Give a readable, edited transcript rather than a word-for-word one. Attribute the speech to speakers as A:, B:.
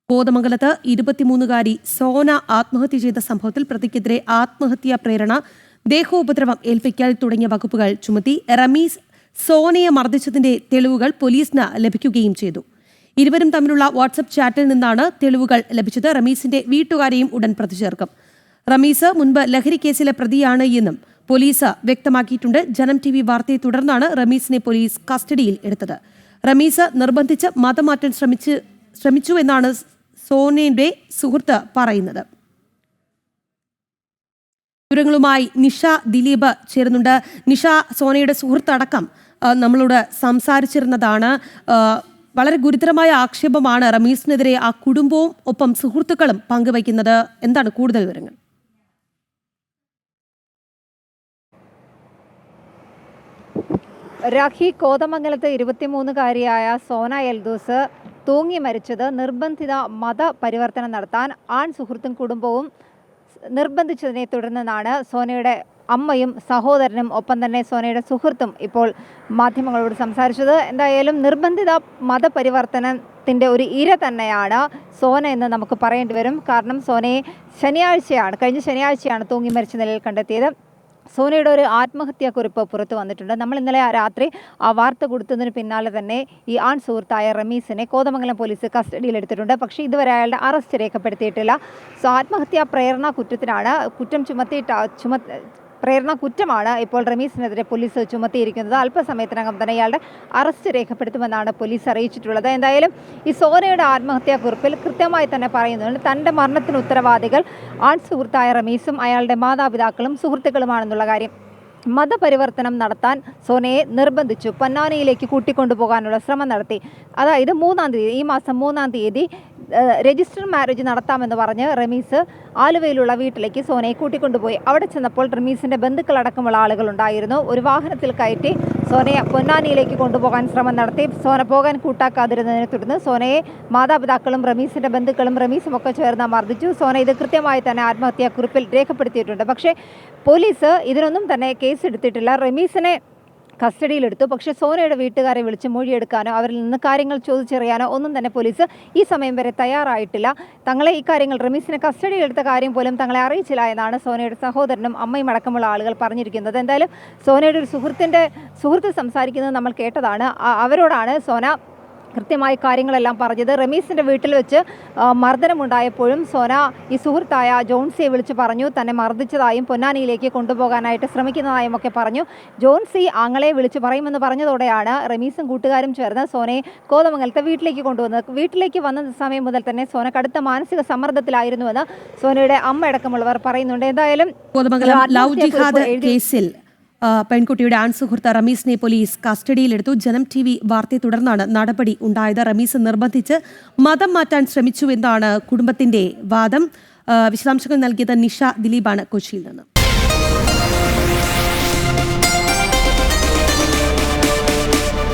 A: കോതമംഗലത്ത് 23-കാരി സോന ആത്മഹത്യ ചെയ്ത സംഭവത്തിൽ പ്രതിക്കെതിരെ ആത്മഹത്യാ പ്രേരണ, ദേഹോപദ്രവം ഏൽപ്പിക്കൽ തുടങ്ങിയ വകുപ്പുകൾ ചുമത്തി. റമീസ് സോനയെ മർദ്ദിച്ചതിന്റെ തെളിവുകൾ പോലീസിന് ലഭിക്കുകയും ചെയ്തു. ഇരുവരും തമ്മിലുള്ള വാട്സ്ആപ്പ് ചാറ്റിൽ നിന്നാണ് തെളിവുകൾ ലഭിച്ചത്. റമീസിന്റെ വീട്ടുകാരെയും ഉടൻ പ്രതി ചേർക്കും. റമീസ് മുൻപ് ലഹരി കേസിലെ പ്രതിയാണ് എന്നും പോലീസ് വ്യക്തമാക്കിയിട്ടുണ്ട്. ജനം TV വാർത്തയെ തുടർന്നാണ് റമീസിനെ പോലീസ് കസ്റ്റഡിയിൽ എടുത്തത്. റമീസ് നിർബന്ധിച്ച് മതം മാറ്റാൻ ശ്രമിച്ചു എന്നാണ് സോനയുടെ സുഹൃത്ത് പറയുന്നത്. വിവരങ്ങളുമായി നിഷ ദിലീപ് ചേരുന്നുണ്ട്. നിഷ, സോനയുടെ സുഹൃത്ത് അടക്കം നമ്മളോട് സംസാരിച്ചിരുന്നതാണ്. വളരെ ഗുരുതരമായ ആക്ഷേപമാണ് റമീസിനെതിരെ ആ കുടുംബവും ഒപ്പം സുഹൃത്തുക്കളും പങ്കുവയ്ക്കുന്നത്. എന്താണ് കൂടുതൽ വിവരങ്ങൾ?
B: രാഖി, കോതമംഗലത്ത് 23-കാരിയായ സോന എൽദോസ് തൂങ്ങി മരിച്ചത് നിർബന്ധിത മതപരിവർത്തനം നടത്താൻ ആൺ സുഹൃത്തും കുടുംബവും നിർബന്ധിച്ചതിനെ തുടർന്നാണ് സോനയുടെ അമ്മയും സഹോദരനും ഒപ്പം തന്നെ സോനയുടെ സുഹൃത്തും ഇപ്പോൾ മാധ്യമങ്ങളോട് സംസാരിച്ചത്. എന്തായാലും നിർബന്ധിത മതപരിവർത്തനത്തിൻ്റെ ഒരു ഇര തന്നെയാണ് സോന എന്ന് നമുക്ക് പറയേണ്ടി വരും. കാരണം സോനയെ കഴിഞ്ഞ ശനിയാഴ്ചയാണ് തൂങ്ങി മരിച്ച നിലയിൽ കണ്ടെത്തിയത്. സോനയുടെ ഒരു ആത്മഹത്യാക്കുറിപ്പ് പുറത്തു വന്നിട്ടുണ്ട്. നമ്മൾ ഇന്നലെ രാത്രി ആ വാർത്ത കൊടുത്തതിന് പിന്നാലെ തന്നെ ഈ ആൺ സുഹൃത്തായ റമീസിനെ കോതമംഗലം പോലീസ് കസ്റ്റഡിയിലെടുത്തിട്ടുണ്ട്. പക്ഷേ ഇതുവരെ അയാളുടെ അറസ്റ്റ് രേഖപ്പെടുത്തിയിട്ടില്ല. ആത്മഹത്യാ പ്രേരണ കുറ്റത്തിനാണ് പ്രേരണ കുറ്റമാണ് ഇപ്പോൾ റമീസിനെതിരെ പോലീസ് ചുമത്തിയിരിക്കുന്നത്. അല്പസമയത്തിനകം തന്നെ ഇയാളുടെ അറസ്റ്റ് രേഖപ്പെടുത്തുമെന്നാണ് പോലീസ് അറിയിച്ചിട്ടുള്ളത്. എന്തായാലും ഈ സോനയുടെ ആത്മഹത്യാക്കുറിപ്പിൽ കൃത്യമായി തന്നെ പറയുന്നുണ്ട് തൻ്റെ മരണത്തിന് ഉത്തരവാദികൾ ആൺ സുഹൃത്തായ റമീസും അയാളുടെ മാതാപിതാക്കളും സുഹൃത്തുക്കളുമാണെന്നുള്ള കാര്യം. മതപരിവർത്തനം നടത്താൻ സോനയെ നിർബന്ധിച്ചു. പൊന്നാനിയിലേക്ക് കൂട്ടിക്കൊണ്ടുപോകാനുള്ള ശ്രമം നടത്തി. അതായത് ഈ മാസം 3-ാം തീയതി രജിസ്റ്റർ മാരേജ് നടത്താമെന്ന് പറഞ്ഞ് റമീസ് ആലുവയിലുള്ള വീട്ടിലേക്ക് സോനയെ കൂട്ടിക്കൊണ്ടുപോയി. അവിടെ ചെന്നപ്പോൾ റമീസിൻ്റെ ബന്ധുക്കളടക്കമുള്ള ആളുകളുണ്ടായിരുന്നു. ഒരു വാഹനത്തിൽ കയറ്റി സോനയെ പൊന്നാനിയിലേക്ക് കൊണ്ടുപോകാൻ ശ്രമം നടത്തി. സോന പോകാൻ കൂട്ടാക്കാതിരുന്നതിനെ തുടർന്ന് സോനയെ മാതാപിതാക്കളും റമീസിൻ്റെ ബന്ധുക്കളും റമീസും ഒക്കെ ചേർന്ന് മർദ്ദിച്ചു. സോന ഇത് കൃത്യമായി തന്നെ ആത്മഹത്യാക്കുറിപ്പിൽ രേഖപ്പെടുത്തിയിട്ടുണ്ട്. പക്ഷേ പോലീസ് ഇതിനൊന്നും തന്നെ കേസെടുത്തിട്ടില്ല. റമീസിനെ കസ്റ്റഡിയിലെടുത്തു. പക്ഷേ സോനയുടെ വീട്ടുകാരെ വിളിച്ച് മൊഴിയെടുക്കാനോ അവരിൽ നിന്ന് കാര്യങ്ങൾ ചോദിച്ചറിയാനോ ഒന്നും തന്നെ പോലീസ് ഈ സമയം വരെ തയ്യാറായിട്ടില്ല. തങ്ങളെ ഈ കാര്യങ്ങൾ റമീസിനെ കസ്റ്റഡിയിലെടുത്ത കാര്യം പോലും തങ്ങളെ അറിയിച്ചില്ല എന്നാണ് സോനയുടെ സഹോദരനും അമ്മയും അടക്കമുള്ള ആളുകൾ പറഞ്ഞിരിക്കുന്നത്. എന്തായാലും സോനയുടെ ഒരു സുഹൃത്ത് സംസാരിക്കുന്നത് നമ്മൾ കേട്ടതാണ്. അവരോടാണ് സോന കൃത്യമായി കാര്യങ്ങളെല്ലാം പറഞ്ഞത്. റമീസിൻ്റെ വീട്ടിൽ വെച്ച് മർദ്ദനമുണ്ടായപ്പോഴും സോന ഈ സുഹൃത്തായ ജോൺസിയെ വിളിച്ച് പറഞ്ഞു തന്നെ മർദ്ദിച്ചതായും പൊന്നാനിയിലേക്ക് കൊണ്ടുപോകാനായിട്ട് ശ്രമിക്കുന്നതായും ഒക്കെ പറഞ്ഞു. ജോൺസി ആങ്ങളെ വിളിച്ച് പറയുമെന്ന് പറഞ്ഞതോടെയാണ് റമീസും കൂട്ടുകാരും ചേർന്ന് സോനയെ കോതമംഗലത്തെ വീട്ടിലേക്ക് കൊണ്ടുവന്നത്. വീട്ടിലേക്ക് വന്ന സമയം മുതൽ തന്നെ സോന കടുത്ത മാനസിക സമ്മർദ്ദത്തിലായിരുന്നുവെന്ന് സോനയുടെ അമ്മ അടക്കമുള്ളവർ പറയുന്നുണ്ട്. എന്തായാലും
A: പെൺകുട്ടിയുടെ ആൺസുഹൃത്ത് റമീസിനെ പോലീസ് കസ്റ്റഡിയിലെടുത്തു. ജനം TV വാർത്തയെ തുടർന്നാണ് നടപടി ഉണ്ടായത്. റമീസ് നിർബന്ധിച്ച് മതം മാറ്റാൻ ശ്രമിച്ചു എന്നാണ് കുടുംബത്തിന്റെ വാദം. വിശദാംശങ്ങൾ നൽകിയത് നിഷ ദിലീപാണ് കൊച്ചിയിൽ നിന്ന്.